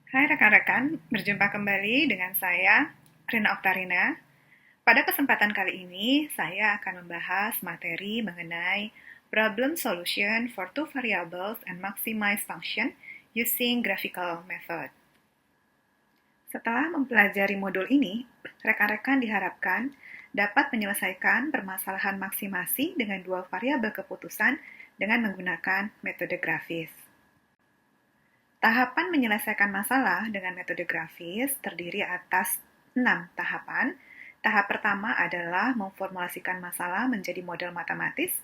Hai rekan-rekan, berjumpa kembali dengan saya, Rina Oktarina. Pada kesempatan kali ini, saya akan membahas materi mengenai problem solution for two variables and maximize function using graphical method. Setelah mempelajari modul ini, rekan-rekan diharapkan dapat menyelesaikan permasalahan maksimasi dengan dua variabel keputusan dengan menggunakan metode grafis. Tahapan menyelesaikan masalah dengan metode grafis terdiri atas 6 tahapan. Tahap pertama adalah memformulasikan masalah menjadi model matematis.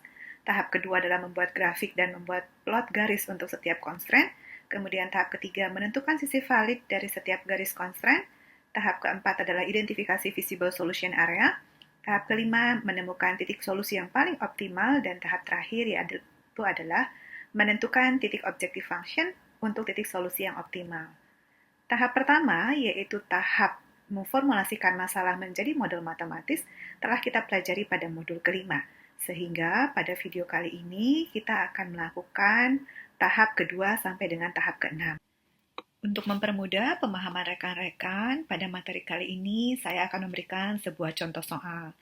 Tahap kedua adalah membuat grafik dan membuat plot garis untuk setiap constraint. Kemudian tahap ketiga menentukan sisi valid dari setiap garis constraint. Tahap keempat adalah identifikasi visible solution area. Tahap kelima menemukan titik solusi yang paling optimal, dan tahap terakhir yaitu adalah menentukan titik objective function untuk titik solusi yang optimal. Tahap pertama, yaitu tahap memformulasikan masalah menjadi model matematis, telah kita pelajari pada modul kelima. Sehingga pada video kali ini kita akan melakukan tahap kedua sampai dengan tahap keenam. Untuk mempermudah pemahaman rekan-rekan, pada materi kali ini saya akan memberikan sebuah contoh soal.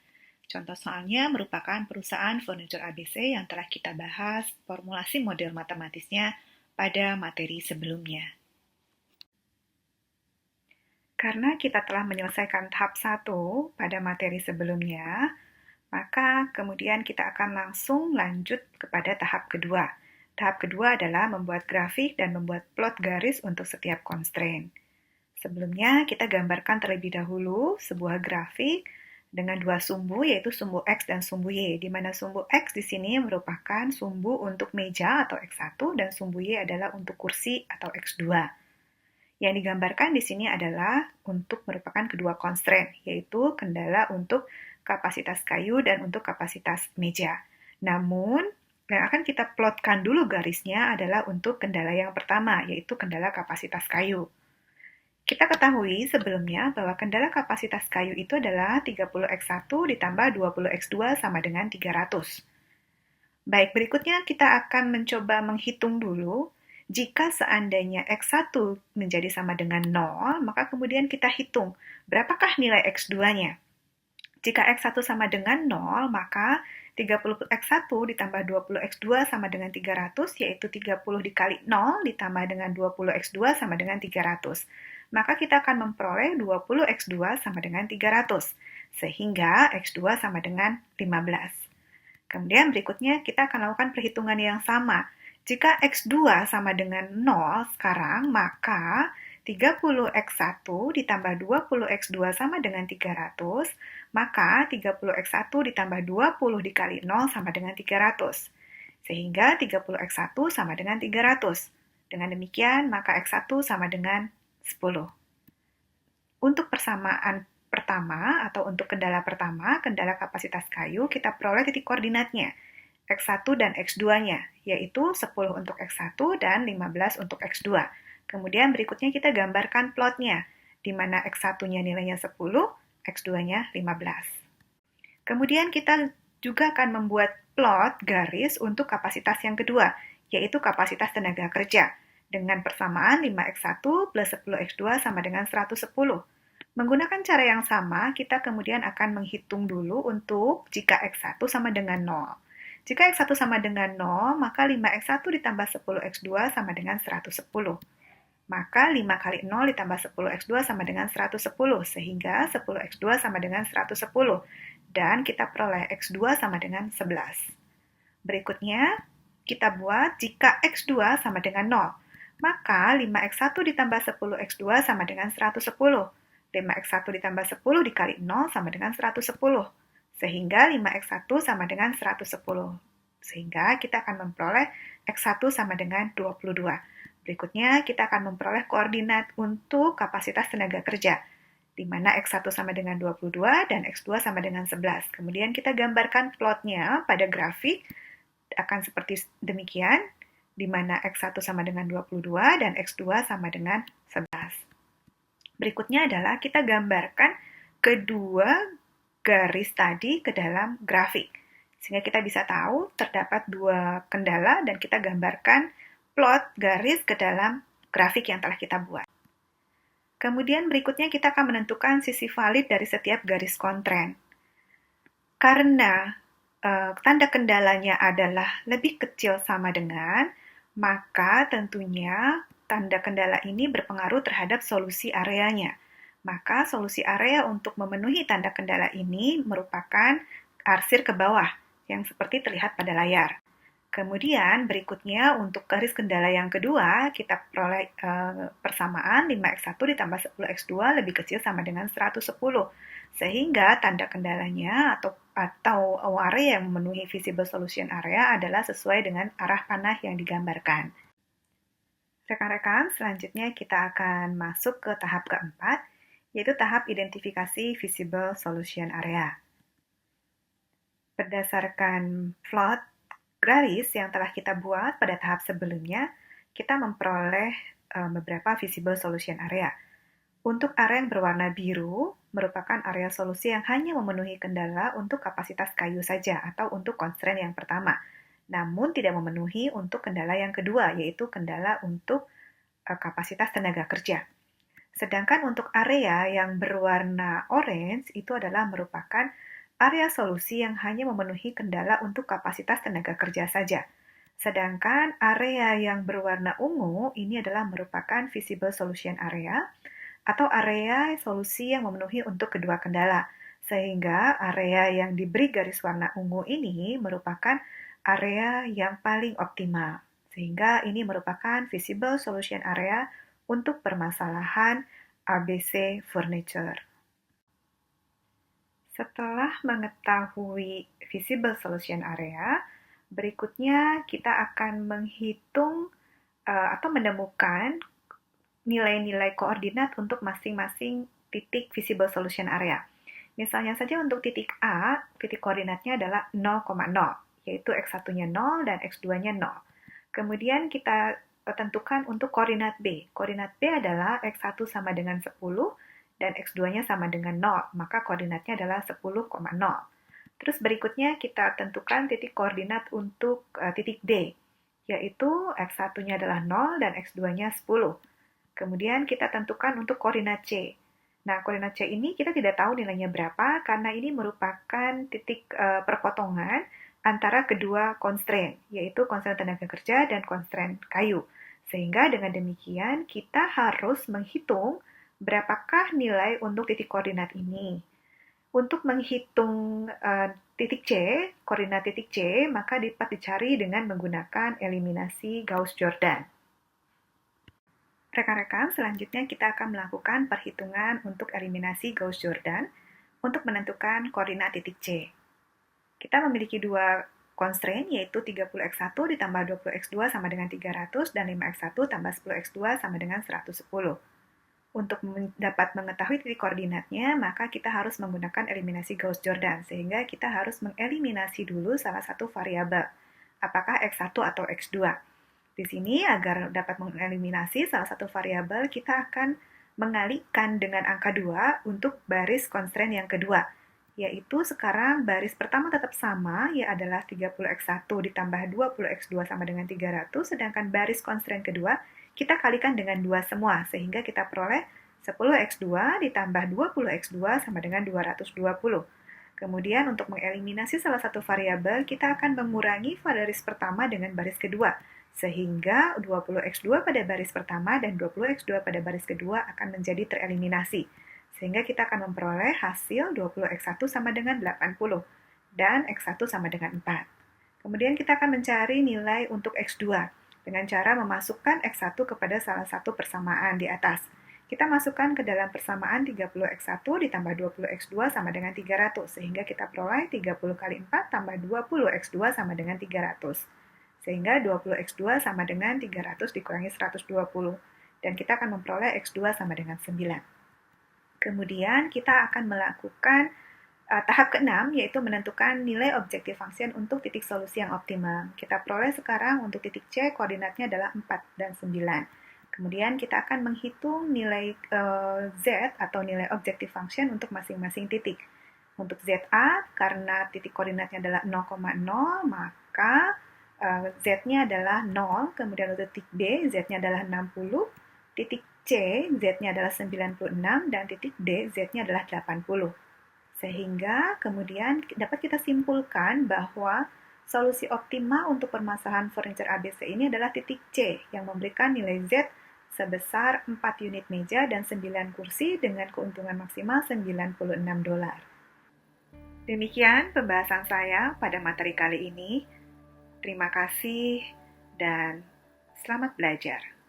Contoh soalnya merupakan perusahaan furniture ABC yang telah kita bahas formulasi model matematisnya pada materi sebelumnya. Karena kita telah menyelesaikan tahap 1 pada materi sebelumnya, maka kemudian kita akan langsung lanjut kepada tahap kedua. Tahap kedua adalah membuat grafik dan membuat plot garis untuk setiap constraint. Sebelumnya, kita gambarkan terlebih dahulu sebuah grafik dengan dua sumbu, yaitu sumbu X dan sumbu Y, di mana sumbu X di sini merupakan sumbu untuk meja atau X1 dan sumbu Y adalah untuk kursi atau X2. Yang digambarkan di sini adalah untuk merupakan kedua constraint, yaitu kendala untuk kapasitas kayu dan untuk kapasitas meja. Namun, yang akan kita plotkan dulu garisnya adalah untuk kendala yang pertama, yaitu kendala kapasitas kayu. Kita ketahui sebelumnya bahwa kendala kapasitas kayu itu adalah 30x1 ditambah 20x2 sama dengan 300. Baik, berikutnya kita akan mencoba menghitung dulu. Jika seandainya x1 menjadi sama dengan 0, maka kemudian kita hitung berapakah nilai x2-nya. Jika x1 sama dengan 0, maka 30x1 ditambah 20x2 sama dengan 300, yaitu 30 dikali 0 ditambah dengan 20x2 sama dengan 300. Maka kita akan memperoleh 20x2 sama dengan 300, sehingga x2 sama dengan 15. Kemudian berikutnya kita akan lakukan perhitungan yang sama. Jika x2 sama dengan 0 sekarang, maka 30x1 ditambah 20x2 sama dengan 300, maka 30x1 ditambah 20 dikali 0 sama dengan 300. Sehingga 30x1 sama dengan 300. Dengan demikian, maka x1 sama dengan 10. Untuk persamaan pertama atau untuk kendala pertama, kendala kapasitas kayu, kita peroleh titik koordinatnya, x1 dan x2-nya, yaitu 10 untuk x1 dan 15 untuk x2. Kemudian berikutnya kita gambarkan plotnya, di mana x1-nya nilainya 10, x2-nya 15. Kemudian kita juga akan membuat plot garis untuk kapasitas yang kedua, yaitu kapasitas tenaga kerja, dengan persamaan 5x1 plus 10x2 sama dengan 110. Menggunakan cara yang sama, kita kemudian akan menghitung dulu untuk jika x1 sama dengan 0. Jika x1 sama dengan 0, maka 5x1 ditambah 10x2 sama dengan 110. Maka 5 kali 0 ditambah 10x2 sama dengan 110, sehingga 10x2 sama dengan 110. Dan kita peroleh x2 sama dengan 11. Berikutnya, kita buat jika x2 sama dengan 0. Maka 5x1 ditambah 10x2 sama dengan 110. 5x1 ditambah 10 dikali 0 sama dengan 110. Sehingga 5x1 sama dengan 110. Sehingga kita akan memperoleh x1 sama dengan 22. Berikutnya, kita akan memperoleh koordinat untuk kapasitas tenaga kerja, di mana x1 sama dengan 22 dan x2 sama dengan 11. Kemudian kita gambarkan plotnya pada grafik, akan seperti demikian, di mana x1 sama dengan 22 dan x2 sama dengan 11. Berikutnya adalah kita gambarkan kedua garis tadi ke dalam grafik. Sehingga kita bisa tahu terdapat dua kendala dan kita gambarkan plot garis ke dalam grafik yang telah kita buat. Kemudian berikutnya kita akan menentukan sisi valid dari setiap garis kontren. Karena tanda kendalanya adalah lebih kecil sama dengan, maka tentunya tanda kendala ini berpengaruh terhadap solusi areanya. Maka solusi area untuk memenuhi tanda kendala ini merupakan arsir ke bawah, yang seperti terlihat pada layar. Kemudian berikutnya untuk garis kendala yang kedua, kita peroleh persamaan 5x1 ditambah 10x2 lebih kecil sama dengan 110. Sehingga tanda kendalanya atau area yang memenuhi visible solution area adalah sesuai dengan arah panah yang digambarkan. Rekan-rekan, selanjutnya kita akan masuk ke tahap keempat, yaitu tahap identifikasi visible solution area. Berdasarkan plot garis yang telah kita buat pada tahap sebelumnya, kita memperoleh beberapa visible solution area. Untuk area yang berwarna biru, merupakan area solusi yang hanya memenuhi kendala untuk kapasitas kayu saja atau untuk constraint yang pertama, namun tidak memenuhi untuk kendala yang kedua, yaitu kendala untuk kapasitas tenaga kerja. Sedangkan untuk area yang berwarna orange, itu adalah merupakan area solusi yang hanya memenuhi kendala untuk kapasitas tenaga kerja saja. Sedangkan area yang berwarna ungu ini adalah merupakan visible solution area atau area solusi yang memenuhi untuk kedua kendala. Sehingga area yang diberi garis warna ungu ini merupakan area yang paling optimal. Sehingga ini merupakan visible solution area untuk permasalahan ABC furniture. Setelah mengetahui visible solution area, berikutnya kita akan menghitung atau menemukan nilai-nilai koordinat untuk masing-masing titik visible solution area. Misalnya saja untuk titik A, titik koordinatnya adalah 0,0, yaitu X1-nya 0 dan X2-nya 0. Kemudian kita tentukan untuk koordinat B. Koordinat B adalah X1 sama dengan 10, dan X2-nya sama dengan 0, maka koordinatnya adalah 10,0. Terus berikutnya kita tentukan titik koordinat untuk titik D, yaitu X1-nya adalah 0 dan X2-nya 10. Kemudian kita tentukan untuk koordinat C. Nah, koordinat C ini kita tidak tahu nilainya berapa, karena ini merupakan titik perpotongan antara kedua constraint, yaitu constraint tenaga kerja dan constraint kayu. Sehingga dengan demikian kita harus menghitung berapakah nilai untuk titik koordinat ini. Untuk menghitung titik C, koordinat titik C, maka dapat dicari dengan menggunakan eliminasi Gauss-Jordan. Rekan-rekan, selanjutnya kita akan melakukan perhitungan untuk eliminasi Gauss-Jordan untuk menentukan koordinat titik C. Kita memiliki dua constraint, yaitu 30x1 ditambah 20x2 sama dengan 300 dan 5x1 tambah 10x2 sama dengan 110. Untuk dapat mengetahui titik koordinatnya, maka kita harus menggunakan eliminasi Gauss-Jordan, sehingga kita harus mengeliminasi dulu salah satu variabel, apakah X1 atau X2. Di sini, agar dapat mengeliminasi salah satu variabel, kita akan mengalihkan dengan angka 2 untuk baris constraint yang kedua, yaitu sekarang baris pertama tetap sama, yaitu adalah 30x1 ditambah 20x2 sama dengan 300, sedangkan baris constraint kedua kita kalikan dengan 2 semua, sehingga kita peroleh 10x2 ditambah 20x2 sama dengan 220. Kemudian untuk mengeliminasi salah satu variabel, kita akan mengurangi baris pertama dengan baris kedua, sehingga 20x2 pada baris pertama dan 20x2 pada baris kedua akan menjadi tereliminasi. Sehingga kita akan memperoleh hasil 20x1 sama dengan 80, dan x1 sama dengan 4. Kemudian kita akan mencari nilai untuk x2, dengan cara memasukkan X1 kepada salah satu persamaan di atas. Kita masukkan ke dalam persamaan 30X1 ditambah 20X2 sama dengan 300, sehingga kita peroleh 30 kali 4 tambah 20X2 sama dengan 300. Sehingga 20X2 sama dengan 300 dikurangi 120, dan kita akan memperoleh X2 sama dengan 9. Kemudian kita akan melakukan tahap ke-6, yaitu menentukan nilai objective function untuk titik solusi yang optimal. Kita peroleh sekarang untuk titik C, koordinatnya adalah 4 dan 9. Kemudian kita akan menghitung nilai Z atau nilai objective function untuk masing-masing titik. Untuk ZA, karena titik koordinatnya adalah 0,0, maka Z-nya adalah 0. Kemudian untuk titik B, Z-nya adalah 60. titik C, Z-nya adalah 96, dan titik D, Z-nya adalah 80. Sehingga kemudian dapat kita simpulkan bahwa solusi optimal untuk permasalahan furniture ABC ini adalah titik C, yang memberikan nilai Z sebesar 4 unit meja dan 9 kursi dengan keuntungan maksimal $96. Demikian pembahasan saya pada materi kali ini. Terima kasih dan selamat belajar.